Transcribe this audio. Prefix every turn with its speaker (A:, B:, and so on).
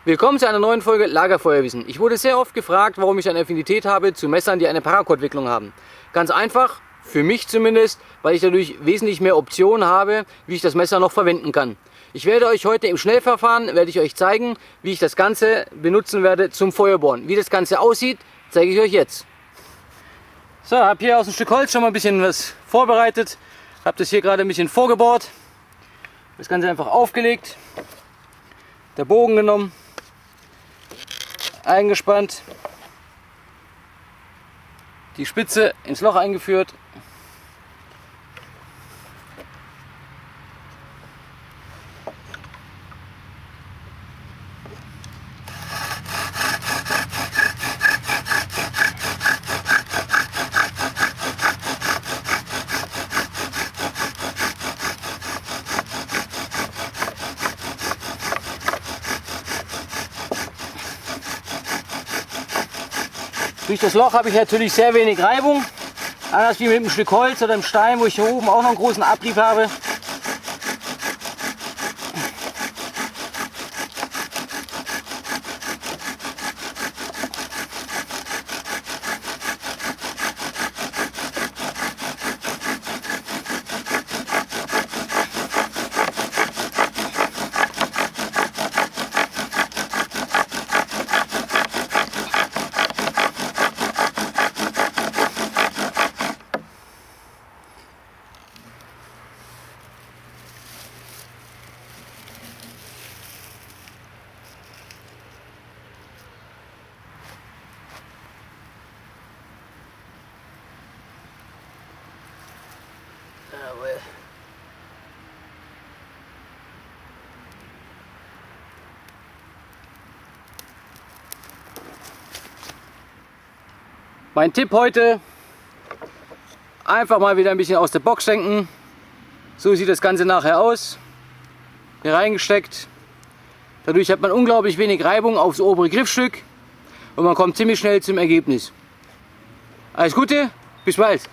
A: Willkommen zu einer neuen Folge Lagerfeuerwissen. Ich wurde sehr oft gefragt, warum ich eine Affinität habe zu Messern, die eine Paracord-Wicklung haben. Ganz einfach, für mich zumindest, weil ich dadurch wesentlich mehr Optionen habe, wie ich das Messer noch verwenden kann. Ich werde euch heute im Schnellverfahren zeigen, wie ich das Ganze benutzen werde zum Feuerbohren. Wie das Ganze aussieht, zeige ich euch jetzt. So, habe hier aus einem Stück Holz schon mal ein bisschen was vorbereitet. Habe das hier gerade ein bisschen vorgebohrt. Das Ganze einfach aufgelegt. Der Bogen genommen. Eingespannt, die Spitze ins Loch eingeführt, durch das Loch habe ich natürlich sehr wenig Reibung, anders wie mit einem Stück Holz oder einem Stein, wo ich hier oben auch noch einen großen Abrieb habe. Jawohl. Mein Tipp heute, einfach mal wieder ein bisschen aus der Box denken. So sieht das Ganze nachher aus. Hier reingesteckt. Dadurch hat man unglaublich wenig Reibung aufs obere Griffstück und man kommt ziemlich schnell zum Ergebnis. Alles Gute, bis bald!